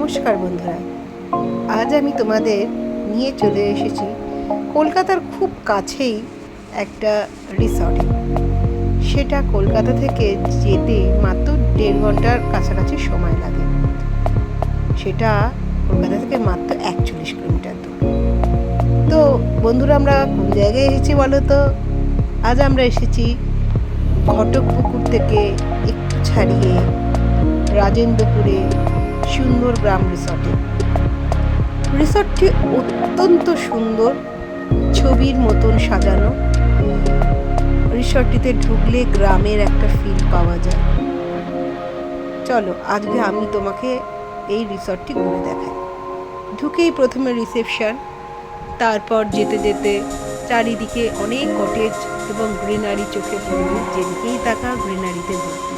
নমস্কার বন্ধুরা, আজ আমি তোমাদের নিয়ে চলে এসেছি কলকাতার খুব কাছেই একটা রিসর্টে। সেটা কলকাতা থেকে যেতে মাত্র 1.5 ঘন্টার কাছাকাছি সময় লাগে। সেটা কলকাতা থেকে মাত্র 41 কিলোমিটার দূর। তো বন্ধুরা, আমরা কোন জায়গায় এসেছি বলো তো? আজ আমরা এসেছি ঘটকপুকুর থেকে একটু ছাড়িয়ে রাজেন্দ্রপুরে সুন্দর গ্রাম রিসর্টে। রিসর্টটি অত্যন্ত সুন্দর, ছবির মতন সাজানো। রিসর্টটিতে ঢুকলে গ্রামের একটা ফিল পাওয়া যায়। চলো আজকে আমি তোমাকে এই রিসর্টটি ঘুরে দেখাই। ঢুকেই প্রথমে রিসেপশন, তারপর যেতে যেতে চারিদিকে অনেক কটেজ এবং গ্রিনারি চোখে পড়বে। যেদিকেই তাকা গ্রিনারিতে ভর্তি।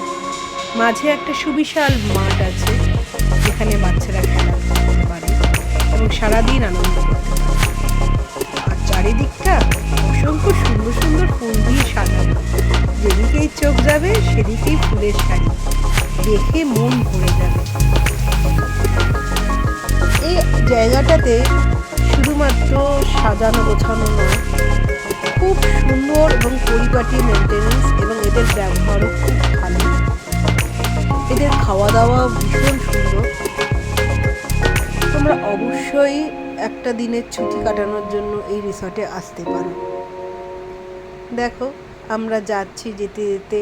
মাঝে একটা সুবিশাল মাঠ আছে, যেখানে বাচ্চারা খেলা করতে পারে এবং সারাদিন আনন্দ করতে পারে। আর চারিদিকটা অসংখ্য সুন্দর সুন্দর ফুল দিয়ে সাজানো। যেদিকেই চোখ যাবে সেদিকেই ফুলের শাড়ি, দেখে মন ভরে যাবে। এই জায়গাটাতে শুধুমাত্র সাজানো গোছানো নয়, খুব সুন্দর এবং পরিপাটি মেনটেনেন্স, এবং এদের ব্যবহারও খুব ভালো। এদের খাওয়া দাওয়া ভীষণ সুন্দর। তোমরা অবশ্যই একটা দিনের ছুটি কাটানোর জন্য এই রিসর্টে আসতে পারো। দেখো আমরা যাচ্ছি, যেতে যেতে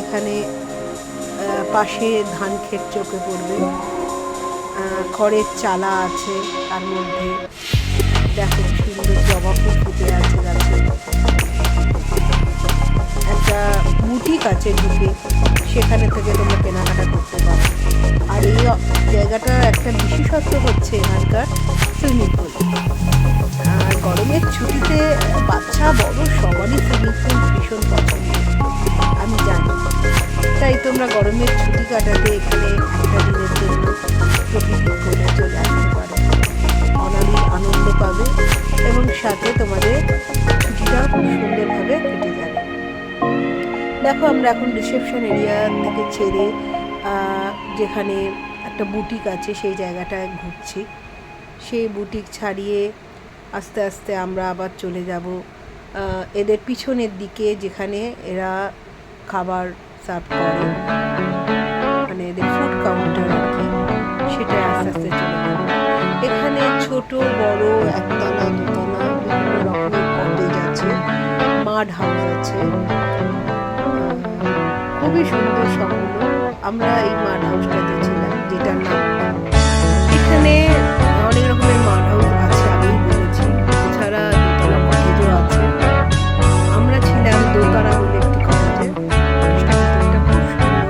এখানে পাশে ধান ক্ষেত চোখে পড়বে। খড়ের চালা আছে, তার মধ্যে দেখো সুন্দর জবা ফুল ফুটে আছে গাছে। একটা বুটিক আছে, ঢুকে সেখানে থেকে তোমরা কেনাকাটা করতে পারো। আর এই জায়গাটার একটা বিশেষত্ব হচ্ছে এখানকার সুইমিং পুল। আর গরমের ছুটিতে বাচ্চা বড় সবারই সুইমিং পুল ভীষণ পছন্দ, আমি জানি। তাই তোমরা গরমের ছুটি কাটাতে এখানে একটা দিনের জন্য প্রকৃতির কোলে চলে আসতে পারো। অনাবিল আনন্দ পাবে এবং সাথে তোমাদের ছুটিটাও খুব সুন্দরভাবে কেটে যাবে। দেখো আমরা এখন রিসেপশন এরিয়া থেকে ছেড়ে যেখানে একটা বুটিক আছে সেই জায়গাটায় ঘুরছি। সেই বুটিক ছাড়িয়ে আস্তে আস্তে আমরা আবার চলে যাব এদের পিছনের দিকে, যেখানে এরা খাবার সার্ভ করে, মানে এদের ফুড কাউন্টার আর কি। সেটাই আস্তে আস্তে চলে যাব। এখানে ছোট বড়, একতলা দোতলা বিভিন্ন রকমের কটেজ আছে, মাড হাউস আছে, খুবই সুন্দর সম্পূর্ণ। আমরা এই মাড হাউসটাতে ছিলাম, যেটার নাম, এখানে অনেক রকমের মাড হাউস আছে, আগেই বলেছি। এছাড়া দোতলা কটেজও আছে। আমরা ছিলাম দোতলা বলে একটি কটেজে, কটেজটা খুব সুন্দর।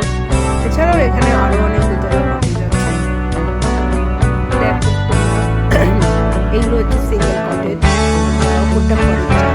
এছাড়াও এখানে আরো অনেক দোতলা কটেজ আছে। দেখো এইগুলো হচ্ছে সিঙ্গেল কটেজ, ওপরটা খড়ের চাল।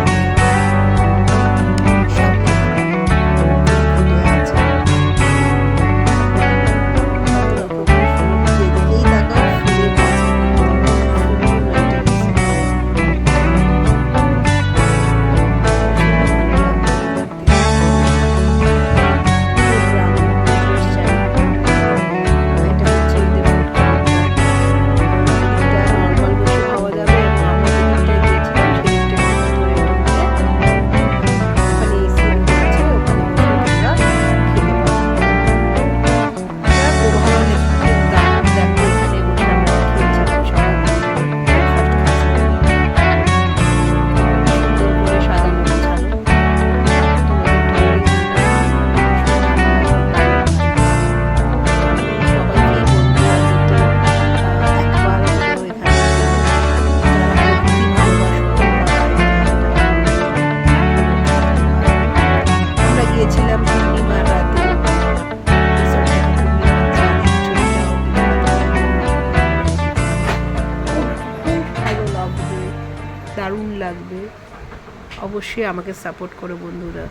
দারুণ লাগবে। অবশ্যই আমাকে সাপোর্ট করো বন্ধুরা।